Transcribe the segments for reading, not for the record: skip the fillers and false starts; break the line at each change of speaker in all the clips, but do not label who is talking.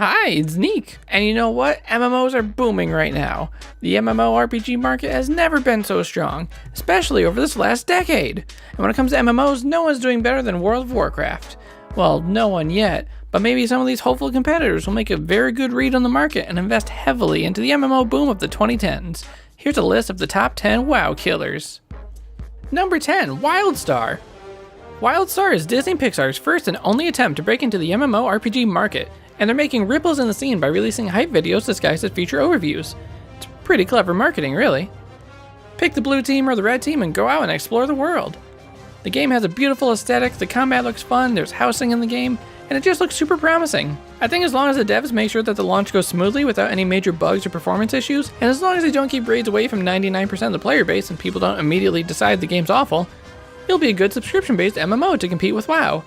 Hi, it's Neek. And you know what? MMOs are booming right now. The MMORPG market has never been so strong, especially over this last decade. And when it comes to MMOs, no one's doing better than World of Warcraft. Well, no one yet, but maybe some of these hopeful competitors will make a very good read on the market and invest heavily into the MMO boom of the 2010s. Here's a list of the top 10 WoW killers. Number 10, Wildstar. Wildstar is Disney Pixar's first and only attempt to break into the MMORPG market, and they're making ripples in the scene by releasing hype videos disguised as feature overviews. It's pretty clever marketing, really. Pick the blue team or the red team and go out and explore the world. The game has a beautiful aesthetic, the combat looks fun, there's housing in the game, and it just looks super promising. I think as long as the devs make sure that the launch goes smoothly without any major bugs or performance issues, and as long as they don't keep raids away from 99% of the player base and people don't immediately decide the game's awful, it'll be a good subscription-based MMO to compete with WoW.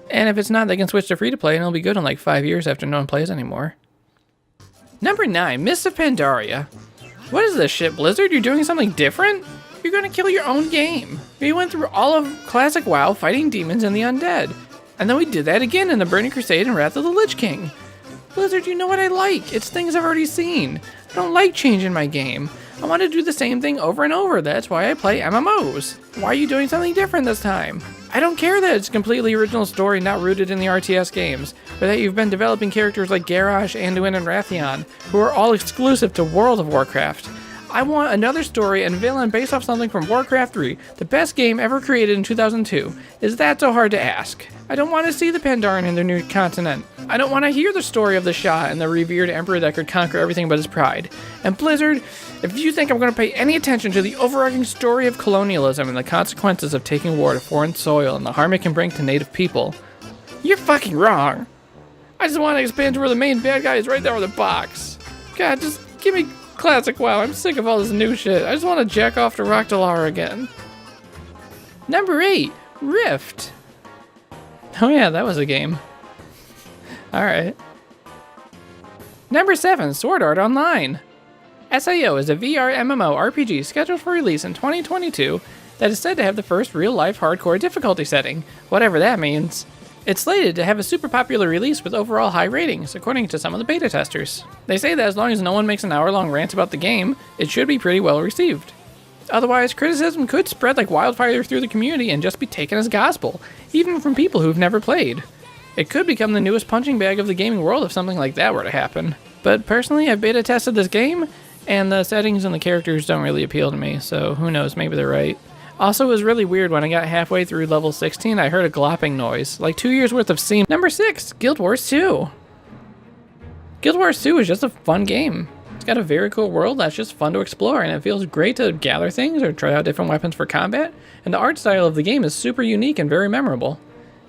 And if it's not, they can switch to free-to-play and it'll be good in like 5 years after no one plays anymore. Number 9, Mists of Pandaria. What is this shit, Blizzard? You're doing something different? You're gonna kill your own game. We went through all of classic WoW fighting demons and the undead. And then we did that again in the Burning Crusade and Wrath of the Lich King. Blizzard, you know what I like. It's things I've already seen. I don't like changing my game. I want to do the same thing over and over. That's why I play MMOs. Why are you doing something different this time? I don't care that it's a completely original story not rooted in the RTS games, or that you've been developing characters like Garrosh, Anduin, and Wrathion, who are all exclusive to World of Warcraft. I want another story and villain based off something from Warcraft 3, the best game ever created in 2002. Is that so hard to ask? I don't want to see the Pandaren in their new continent. I don't want to hear the story of the Shah and the revered emperor that could conquer everything but his pride. And Blizzard, if you think I'm going to pay any attention to the overarching story of colonialism and the consequences of taking war to foreign soil and the harm it can bring to native people, you're fucking wrong. I just want to expand to where the main bad guy is right there with a box. God, just give me classic WoW. I'm sick of all this new shit. I just want to jack off to Rockdalar again. Number 8, Rift. Oh yeah, that was a game. Alright. Number 7, Sword Art Online. SAO is a VR MMO RPG scheduled for release in 2022 that is said to have the first real-life hardcore difficulty setting, whatever that means. It's slated to have a super popular release with overall high ratings, according to some of the beta testers. They say that as long as no one makes an hour-long rant about the game, it should be pretty well received. Otherwise, criticism could spread like wildfire through the community and just be taken as gospel, even from people who've never played. It could become the newest punching bag of the gaming world if something like that were to happen. But personally, I've beta tested this game, and the settings and the characters don't really appeal to me, so who knows, maybe they're right. Also, it was really weird when I got halfway through level 16, I heard a glopping noise, like 2 years worth of steam. Number 6, Guild Wars 2. Guild Wars 2 is just a fun game. It's got a very cool world that's just fun to explore, and it feels great to gather things or try out different weapons for combat, and the art style of the game is super unique and very memorable.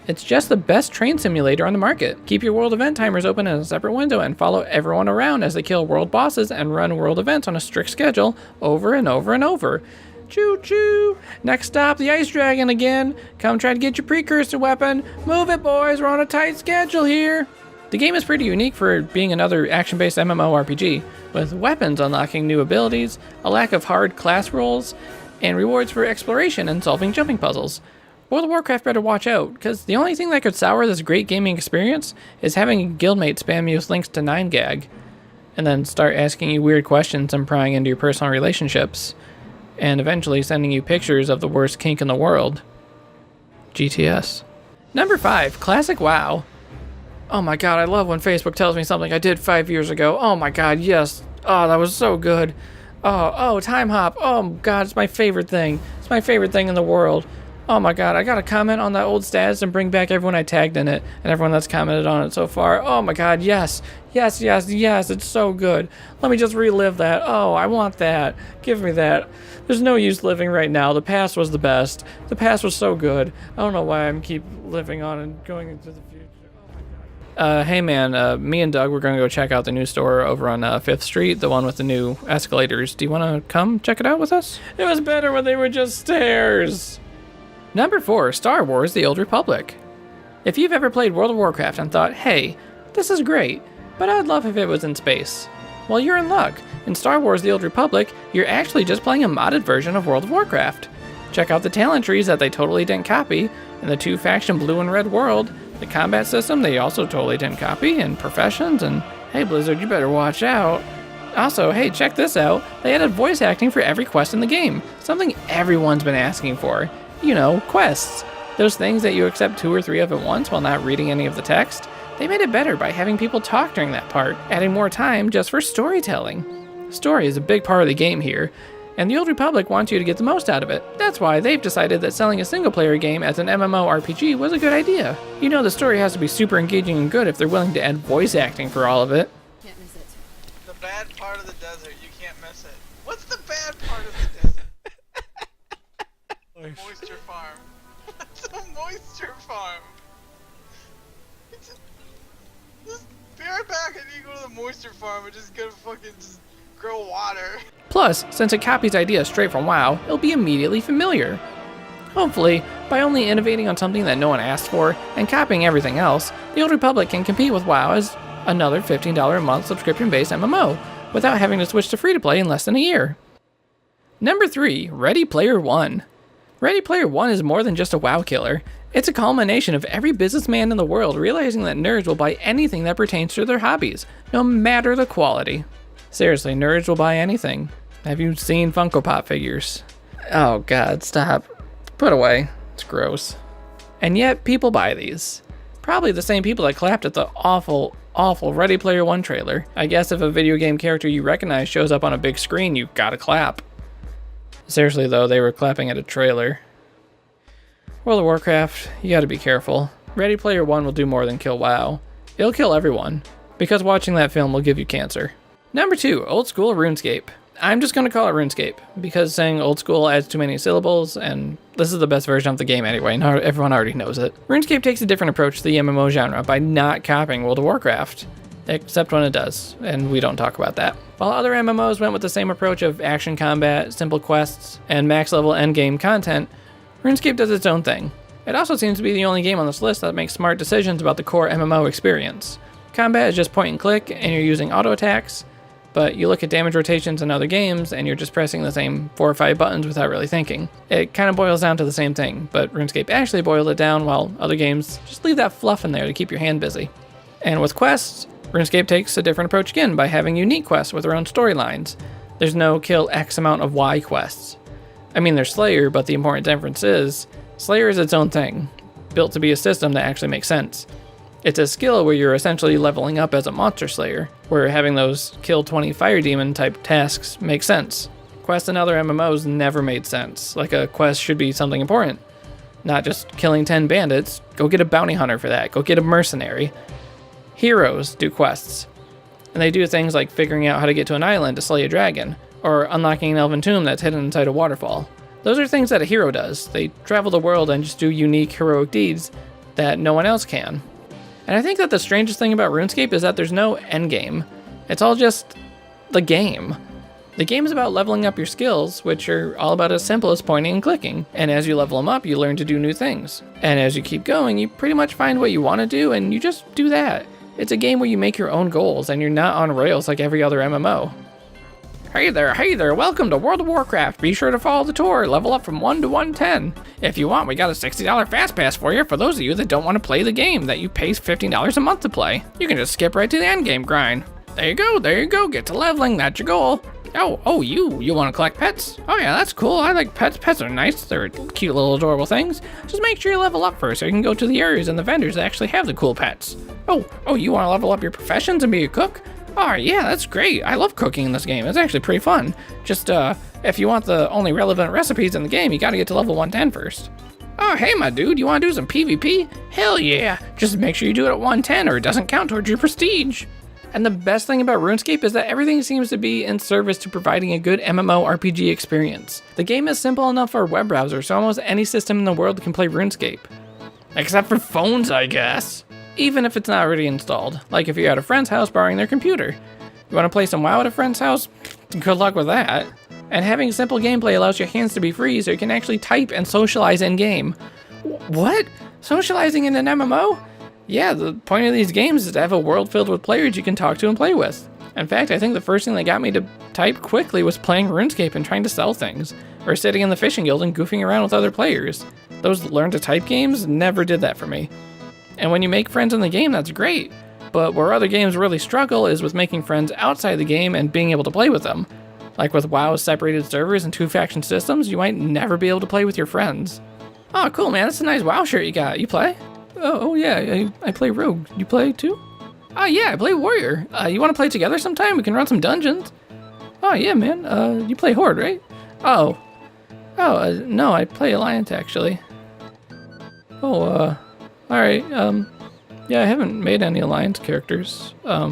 It's just the best train simulator on the market. Keep your world event timers open in a separate window and follow everyone around as they kill world bosses and run world events on a strict schedule over and over and over. Choo choo! Next stop, the Ice Dragon again. Come try to get your precursor weapon. Move it, boys, we're on a tight schedule here. The game is pretty unique for being another action-based MMORPG, with weapons unlocking new abilities, a lack of hard class rolls, and rewards for exploration and solving jumping puzzles. World of Warcraft better watch out, because the only thing that could sour this great gaming experience is having a guildmate spam you with links to 9gag, and then start asking you weird questions and prying into your personal relationships, and eventually sending you pictures of the worst kink in the world. GTS. Number 5, Classic WoW. Oh my god, I love when Facebook tells me something I did 5 years ago. Oh my god, yes. Oh, that was so good. Oh, Time Hop. Oh god, it's my favorite thing. It's my favorite thing in the world. Oh my god, I gotta comment on that old status and bring back everyone I tagged in it and everyone that's commented on it so far. Oh my god, yes. Yes, yes, yes, it's so good. Let me just relive that. Oh, I want that. Give me that. There's no use living right now. The past was the best. The past was so good. I don't know why I'm keep living on and going into the future. Hey man, me and Doug, we're gonna go check out the new store over on 5th Street, the one with the new escalators. Do you wanna come check it out with us? It was better when they were just stairs. Number 4, Star Wars: The Old Republic. If you've ever played World of Warcraft and thought, hey, this is great, but I'd love if it was in space, well, you're in luck. In Star Wars: The Old Republic, you're actually just playing a modded version of World of Warcraft. Check out the talent trees that they totally didn't copy, and the 2-faction blue and red world, The combat system they also totally didn't copy, and professions, and hey Blizzard, you better watch out. Also, hey, check this out. They added voice acting for every quest in the game. Something everyone's been asking for. You know, quests. Those things that you accept 2 or 3 of at once while not reading any of the text. They made it better by having people talk during that part, adding more time just for storytelling. Story is a big part of the game here, and the Old Republic wants you to get the most out of it. That's why they've decided that selling a single-player game as an MMORPG was a good idea. You know the story has to be super engaging and good if they're willing to add voice acting for all of it.
Can't miss it.
The bad part of the desert, you can't miss it. What's the bad part of the desert? Moisture farm. It's a moisture farm. Just be right back. I need to go to the moisture farm and just gonna fucking just grow water.
Plus, since it copies ideas straight from WoW, it'll be immediately familiar. Hopefully, by only innovating on something that no one asked for and copying everything else, the Old Republic can compete with WoW as another $15 a month subscription-based MMO without having to switch to free-to-play in less than a year. Number 3, Ready Player One. Ready Player One is more than just a WoW killer. It's a culmination of every businessman in the world realizing that nerds will buy anything that pertains to their hobbies, no matter the quality. Seriously, nerds will buy anything. Have you seen Funko Pop figures? Oh god, stop. Put away. It's gross. And yet, people buy these. Probably the same people that clapped at the awful Ready Player One trailer. I guess if a video game character you recognize shows up on a big screen, you gotta clap. Seriously though, they were clapping at a trailer. World of Warcraft, you gotta be careful. Ready Player One will do more than kill WoW. It'll kill everyone, because watching that film will give you cancer. Number 2, Old School RuneScape. I'm just gonna call it RuneScape, because saying old school adds too many syllables, and this is the best version of the game anyway, and everyone already knows it. RuneScape takes a different approach to the MMO genre by not copying World of Warcraft. Except when it does, and we don't talk about that. While other MMOs went with the same approach of action combat, simple quests, and max level endgame content, RuneScape does its own thing. It also seems to be the only game on this list that makes smart decisions about the core MMO experience. Combat is just point and click, and you're using auto attacks, but you look at damage rotations in other games, and you're just pressing the same 4 or 5 buttons without really thinking. It kind of boils down to the same thing, but RuneScape actually boiled it down, while other games just leave that fluff in there to keep your hand busy. And with quests, RuneScape takes a different approach again by having unique quests with their own storylines. There's no kill X amount of Y quests. I mean, there's Slayer, but the important difference is, Slayer is its own thing, built to be a system that actually makes sense. It's a skill where you're essentially leveling up as a monster slayer, where having those kill 20 fire demon type tasks makes sense. Quests in other MMOs never made sense, like a quest should be something important. Not just killing 10 bandits, go get a bounty hunter for that, go get a mercenary. Heroes do quests, and they do things like figuring out how to get to an island to slay a dragon, or unlocking an elven tomb that's hidden inside a waterfall. Those are things that a hero does. They travel the world and just do unique heroic deeds that no one else can. And I think that the strangest thing about RuneScape is that there's no endgame. It's all just the game. The game is about leveling up your skills, which are all about as simple as pointing and clicking. And as you level them up, you learn to do new things. And as you keep going, you pretty much find what you want to do, and you just do that. It's a game where you make your own goals, and you're not on rails like every other MMO. Hey there, welcome to World of Warcraft. Be sure to follow the tour, level up from 1 to 110. If you want, we got a $60 Fast Pass for you for those of you that don't want to play the game that you pay $15 a month to play. You can just skip right to the end game grind. There you go, get to leveling, that's your goal. You want to collect pets? Oh yeah, that's cool, I like pets, pets are nice, they're cute little adorable things. Just make sure you level up first so you can go to the areas and the vendors that actually have the cool pets. You want to level up your professions and be a cook? Oh yeah, that's great. I love cooking in this game. It's actually pretty fun. Just, if you want the only relevant recipes in the game, you gotta get to level 110 first. Oh, hey my dude, you wanna do some PvP? Hell yeah. Just make sure you do it at 110 or it doesn't count towards your prestige. And the best thing about RuneScape is that everything seems to be in service to providing a good MMORPG experience. The game is simple enough for a web browser, so almost any system in the world can play RuneScape. Except for phones, I guess. Even if it's not already installed, like if you're at a friend's house borrowing their computer. You want to play some WoW at a friend's house? Good luck with that. And having simple gameplay allows your hands to be free so you can actually type and socialize in-game. What? Socializing in an MMO? Yeah, the point of these games is to have a world filled with players you can talk to and play with. In fact, I think the first thing that got me to type quickly was playing RuneScape and trying to sell things, or sitting in the fishing guild and goofing around with other players. Those learn to type games never did that for me. And when you make friends in the game, that's great. But where other games really struggle is with making friends outside the game and being able to play with them. Like with WoW's separated servers and 2-faction systems, you might never be able to play with your friends. Oh, cool, man. That's a nice WoW shirt you got. You play? Oh yeah, I play Rogue. You play too? Oh yeah, I play Warrior. You want to play together sometime? We can run some dungeons. Oh yeah, man. You play Horde, right? Oh. No, I play Alliance, actually. Oh, alright. Yeah, I haven't made any Alliance characters. No,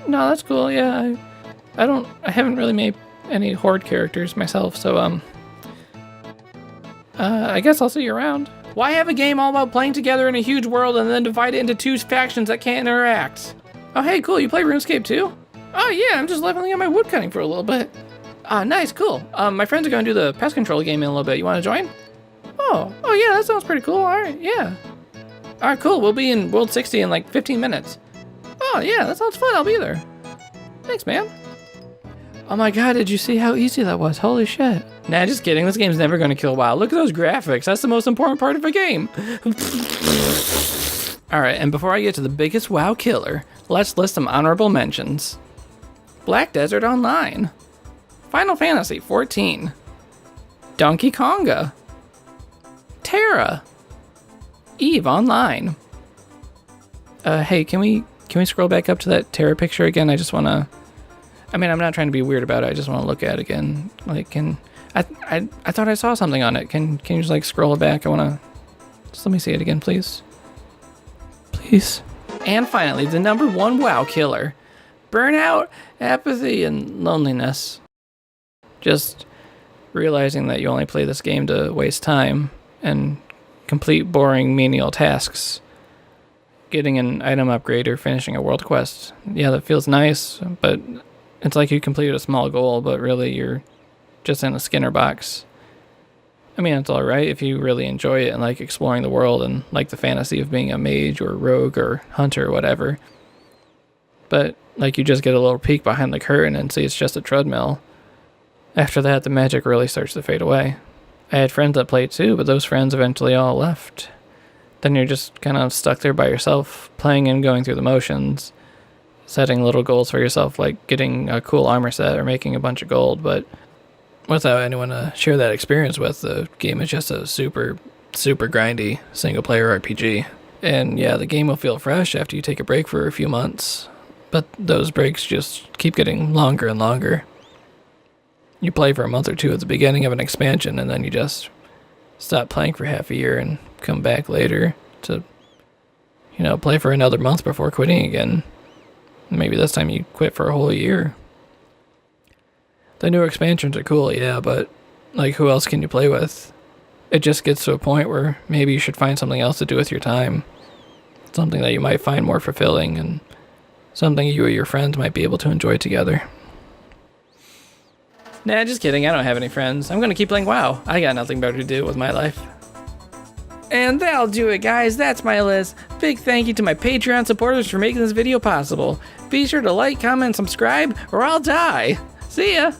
that's cool. Yeah, I haven't really made any Horde characters myself, so, I guess I'll see you around. Why have a game all about playing together in a huge world and then divide it into 2 factions that can't interact? Oh, hey, cool, you play Runescape too? Oh yeah, I'm just leveling up my woodcutting for a little bit. Nice, cool. My friends are gonna do the pest control game in a little bit. You wanna join? Oh yeah, that sounds pretty cool. Alright, yeah. Alright, cool, we'll be in World 60 in like 15 minutes. Oh yeah, that sounds fun, I'll be there. Thanks, man. Oh my god, did you see how easy that was? Holy shit. Nah, just kidding, this game's never gonna kill WoW. Look at those graphics, that's the most important part of a game. Alright, and before I get to the biggest WoW killer, let's list some honorable mentions. Black Desert Online. Final Fantasy 14. Donkey Konga. Terra. EVE Online. Hey, can we scroll back up to that Terra picture again? I just wanna, I'm not trying to be weird about it, I just wanna look at it again. Like, I thought I saw something on it. Can you just like scroll it back? I wanna, just let me see it again, please. Please. And finally, the number 1 WoW killer. Burnout, apathy, and loneliness. Just realizing that you only play this game to waste time and complete boring menial tasks. Getting an item upgrade or finishing a world quest. Yeah, that feels nice, but it's like you completed a small goal, but really you're just in a Skinner box. It's alright if you really enjoy it and like exploring the world and like the fantasy of being a mage or rogue or hunter or whatever. But like you just get a little peek behind the curtain and see it's just a treadmill. After that, the magic really starts to fade away. I had friends that played too, but those friends eventually all left. Then you're just kind of stuck there by yourself, playing and going through the motions, setting little goals for yourself, like getting a cool armor set or making a bunch of gold, but without anyone to share that experience with. The game is just a super, super grindy single-player RPG. And yeah, the game will feel fresh after you take a break for a few months, but those breaks just keep getting longer and longer. You play for a month or two at the beginning of an expansion, and then you just stop playing for half a year and come back later to, play for another month before quitting again. Maybe this time you quit for a whole year. The new expansions are cool, yeah, but, who else can you play with? It just gets to a point where maybe you should find something else to do with your time. Something that you might find more fulfilling, and something you or your friends might be able to enjoy together. Nah, just kidding, I don't have any friends. I'm gonna keep playing WoW. I got nothing better to do with my life. And that'll do it, guys. That's my list. Big thank you to my Patreon supporters for making this video possible. Be sure to like, comment, and subscribe, or I'll die. See ya!